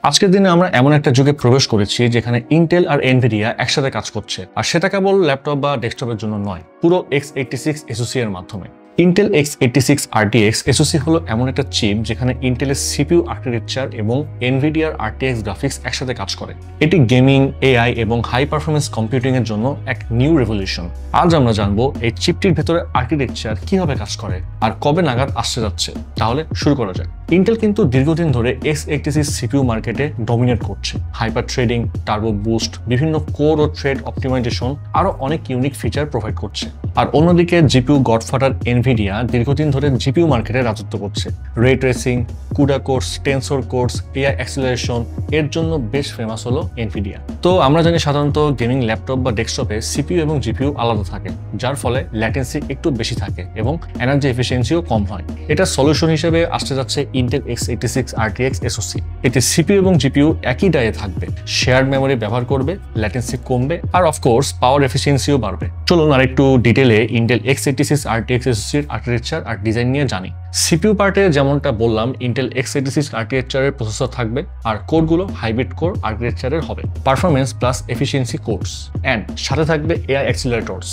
আজকের দিনে আমরা এমন একটা যুগে প্রবেশ করেছি যেখানে ইন্টেল আর এনভিডিয়া একসাথে কাজ করছে, আর সেটা কেবল ল্যাপটপ বা ডেস্কটপের জন্য নয়, পুরো x86 SoC এর মাধ্যমে। ইন্টেল x86 RTX SoC হলো এমন একটা চিপ যেখানে ইন্টেলের CPU আর্কিটেকচার এবং এনভিডিয়ার RTX গ্রাফিক্স একসাথে কাজ করে। এটি গেমিং, AI এবং হাই পারফরমেন্স কম্পিউটিং এর জন্য এক নিউ রেভলিউশন। আজ আমরা জানবো এই চিপটির ভেতরে আর্কিটেকচার কিভাবে কাজ করে আর কবে নাগাদ আসতে যাচ্ছে। তাহলে শুরু করা যাক। ইন্টেল কিন্তু দীর্ঘদিন ধরে x86 CPU মার্কেটে ডমিনেট করছে। হাইপার থ্রেডিং, টার্বো বুস্ট, বিভিন্ন কোর ও থ্রেড অপটিমাইজেশন আরো অনেক ইউনিক ফিচার প্রোভাইড করছে। আর অন্যদিকে জিপিইউ গডফাদার এনভিডিয়া দীর্ঘদিন ধরে জিপিইউ মার্কেটে রাজত্ব করছে। রে tracing, CUDA course, tensor course, AI acceleration এর জন্য বেশ ফেমাস হলো এনভিডিয়া। তো আমরা জানি সাধারণত গেমিং ল্যাপটপ বা ডেস্কটপে সিপিইউ এবং জিপিইউ আলাদা থাকে, যার ফলে ল্যাটেন্সি একটু বেশি থাকে এবং এনার্জি এফিসিয়েন্সিও কম হয়। এটা সলিউশন হিসেবে আসতে যাচ্ছে ইন্টেল x86 RTX SoC। এতে সিপিইউ এবং জিপিইউ একই ডায়ে থাকবে, শেয়ার্ড মেমোরি ব্যবহার করবে, ল্যাটেন্সি কমবে আর অফকোর্স পাওয়ার এফিসিয়েন্সিও বাড়বে। চলুন আরেকটু ডিটেলে ইন্টেল x86 RTX SoC এর আর্কিটেকচার আর ডিজাইন নিয়ে জানি। সিপিইউ পার্টে যেমনটা বললাম, ইন্টেল x86 আর্কিটেকচারের প্রসেসর থাকবে আর কোরগুলো হাইব্রিড কোর আর্কিটেকচারের হবে, performance plus efficiency cores, and সাথে থাকবে এআই অ্যাক্সিলারেটরস।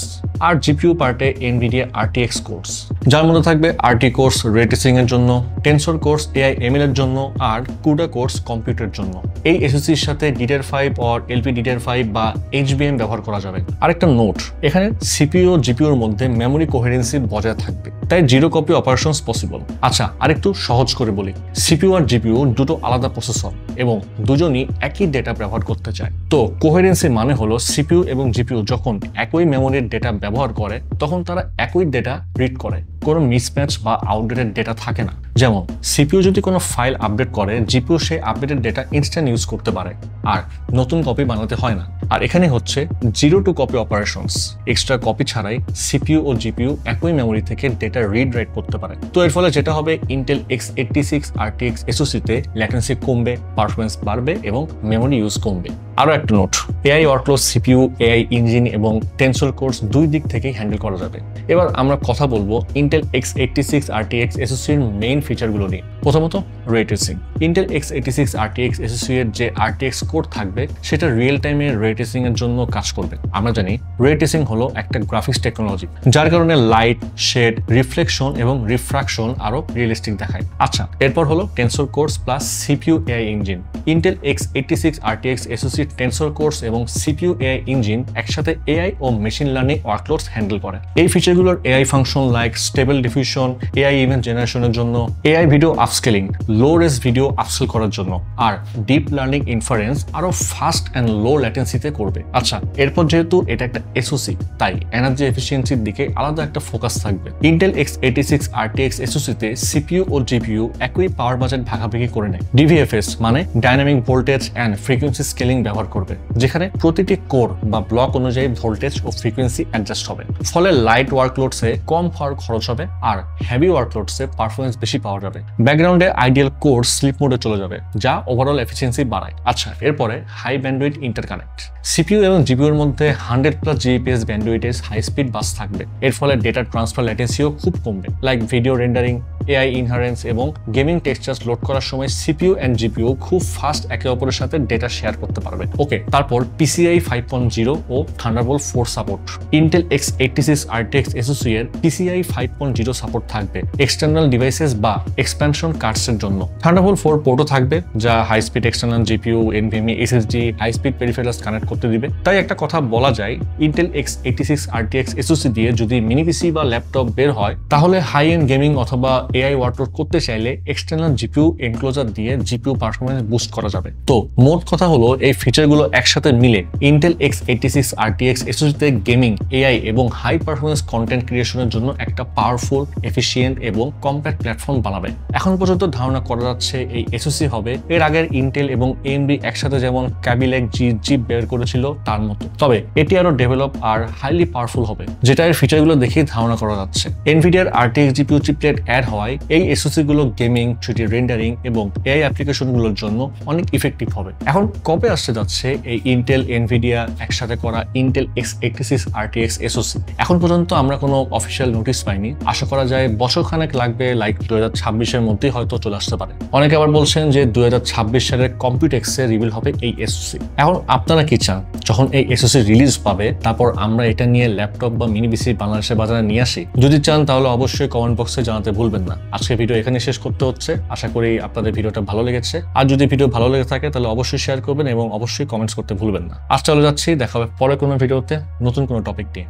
আর জিপিইউ পার্টে এনভিডিয়া RTX কোর্স, যার মধ্যে থাকবে RT কোর্স রে ট্রেসিং এর জন্য, টেনসর কোর্স AI ML এর জন্য আর কুডা কোর্স কম্পিউটারের জন্য। এই এসওসির সাথে DDR5 আর LPDDR5 বা HBM ব্যবহার করা যাবে। আরেকটা নোট, এখানে সিপিইউ ও জিপিইউ এর মধ্যে মেমোরি কোহেরেন্সি বজায় থাকবে, তাই জিরো কপি অপারেশনস পসিবল। আচ্ছা, আরেকটু সহজ করে বলি, সিপিইউ আর জিপিইউ দুটো আলাদা প্রসেসর এবং দুজনই একই ডেটা ব্যবহার করতে চায়। তো কোহেরেন্সি মানে হলো সিপিইউ এবং জিপিইউ যখন একই মেমোরির ডেটা ব্যবহার করে তখন তারা একই ডেটা রিড করে, কোনো মিসম্যাচ বা আউটডেটেড ডেটা থাকে না। যেমন সিপিইউ যদি কোনো ফাইল আপডেট করে, জিপিইউ সেই আপডেটেড ডেটা ইনস্ট্যান্ট ইউজ করতে পারে আর নতুন কপি বানাতে হয় না। আর এখানে হচ্ছে zero to copy operations, extra copy ছাড়াই সিপিইউ ও জিপিইউ একই মেমোরি থেকে ডেটা রিড রাইট করতে পারে। তো এর ফলে যেটা হবে, ইন্টেল x86 RTX SoC তে ল্যাটেন্সি কমবে, পারফরমেন্স বাড়বে এবং মেমোরি ইউজ কমবে। আরো একটা note, AI workload CPU, AI engine এবং টেনসর কোর্স দুই দিক থেকেই হ্যান্ডেল করা যাবে। এবার আমরা কথা বলবো ইন্টেল x86 RTX SoC এর মেইন ফিচারগুলো নিয়ে। প্রথমত রে tracing. Intel x86 RTX SoC এর যে RTX কোড থাকবে সেটা রিয়েল টাইমে রে ট্রেসিং এর জন্য কাজ করবে। আমরা জানি রে ট্রেসিং হলো একটা গ্রাফিক্স টেকনোলজি, যার কারণে লাইট, শেড, রিফ্লেকশন এবং রিফ্রাকশন আরো রিয়েলিস্টিক দেখায়। আচ্ছা, এরপর হলো tensor cores plus CPU AI engine. Intel x86 RTX SoC tensor cores এবং সিপিইউ এআই ইঞ্জিন একসাথে এআই ও মেশিন লার্নিং ওয়ার্কলোডস হ্যান্ডেল করে। এই ফিচারগুলোর AI function like stable diffusion, AI event জেনারেশনের জন্য, AI video upscaling, low res video upscale করার জন্য, আর ডিপ লার্নিং ইনফারেন্স আরো ফাস্ট অ্যান্ড লো ল্যাটেন্সিতে করবে। আচ্ছা, এরপর যেহেতু এটা একটা SoC, তাই এনার্জি এফিসিয়েন্সির দিকে আলাদা একটা ফোকাস থাকবে। ইন্টেল x86 RTX SoC তে সিপিইউ ও জিপিইউ একই পাওয়ার বাজেট ভাগাভাগি করে নেয়। DVFS মানে dynamic voltage and frequency scaling ব্যবহার করবে, যেখানে প্রতিটি কোর বা ব্লক অনুযায়ী ভোল্টেজ ও ফ্রিকোয়েন্সি অ্যাডজাস্ট হবে। ফলে লাইট ওয়ার্কলোডসে কম পাওয়ার খরচ হবে আর হেভি ওয়ার্কলোডসে পারফরমেন্স বেশি পাওয়া যাবে। ব্যাকগ্রাউন্ডে আইডিয়াল কোর স্লিপ মোডে চলে যাবে, যা ওভারঅল এফিসিয়েন্সি বাড়ায়। আচ্ছা, এরপরে হাই ব্যান্ডউইথ ইন্টারকানেক্ট। সিপিইউ এবং জিপিইউ এর মধ্যে 100+ Gbps ব্যান্ডউইথের হাই স্পিড বাস থাকবে। এর ফলে ডেটা ট্রান্সফার ল্যাটেন্সিও খুব কমবে, লাইক ভিডিও রেন্ডারিং, এআই ইনহারেন্স এবং গেমিং টেক্সচার্স লোড করার সময় সিপিইউ এন্ড জিপিইউ খুব ফাস্ট একে অপরের সাথে ডেটা শেয়ার করতে পারবে। ওকে, তারপর PCIe 5.0 ও Thunderbolt 4 support. Intel x86 RTX SoC এর PCIe 5.0 সাপোর্ট থাকবে এক্সটার্নাল ডিভাইসেস বা এক্সপ্যানশন কার্ডসের জন্য। থান্ডারবোল্ট 4 পোর্টও থাকবে, যা high speed external GPU, NVMe, SSD, high speed peripherals connect করতে দিবে। তাই একটা কথা বলা যায়, ইন্টেল x86 RTX SoC দিয়ে যদি মিনি পিসি বা ল্যাপটপ বের হয়, তাহলে হাই এন্ড গেমিং অথবা এআই ওয়ার্কলোড করতে চাইলে এক্সটার্নাল জিপিইউ এনক্লোজার দিয়ে জিপিইউ পারফরমেন্স বুস্ট করা যাবে। তো মোট কথা হলো, এই ফিচারগুলো একসাথে মিলে ইন্টেল x86 RTX SoC তে গেমিং, এআই এবং হাই পারফরমেন্স কন্টেন্ট ক্রিয়েশনের জন্য একটা পাওয়ারফুল, এফিশিয়েন্ট এবং কম্প্যাক্ট প্ল্যাটফর্ম বানাবে। এখন পর্যন্ত ধারণা করা যাচ্ছে এই SoC হবে এর আগের ইন্টেল এবং AMD একসাথে যেমন Kaby Lake G চিপ বের করেছিল তার মতো, তবে এটি আরো ডেভেলপ আর হাইলি পাওয়ারফুল হবে, যেটা এর ফিচারগুলো দেখেই ধারণা করা যাচ্ছে। এনভিডিয়ার RTX GPU চিপলেট অ্যাড হওয়ায় হয় এই এসওসি গুলো গেমিং, 3D রেন্ডারিং এবং এআই অ্যাপ্লিকেশনগুলোর জন্য অনেক ইফেক্টিভ হবে। এখন কবে আসতে যাচ্ছে এই ইন্টেল এনভিডিয়া একসাথে করা ইন্টেল x86 RTX এসওসি? এখন পর্যন্ত আমরা কোনো অফিসিয়াল নোটিশ পাইনি। আশা করা যায় বছরখানেক লাগবে, লাইক 2026-এর মধ্যেই হয়তো চলে আসতে পারে। অনেকে আবার বলছেন যে 2026 সালের কম্পিউটেক্সে রিভিল হবে এই এসওসি। এখন আপনারা কি চান যখন এই এসওসি রিলিজ পাবে তারপর আমরা এটা নিয়ে ল্যাপটপ বা মিনি পিসি বাংলাদেশের বাজারে নিয়ে আসি? যদি চান তাহলে অবশ্যই কমেন্ট বক্সে জানাতে ভুলবেন না। আজকে ভিডিও এখানে শেষ করতে হচ্ছে। আশা করি আপনাদের ভিডিওটা ভালো লেগেছে। আর যদি ভিডিও ভালো লেগে থাকে তাহলে অবশ্যই শেয়ার করবেন এবং অবশ্যই কমেন্টস করতে ভুলবেন না। আজ চলে যাচ্ছি, দেখা হবে পরে কোনো ভিডিওতে নতুন কোনো টপিক নিয়ে।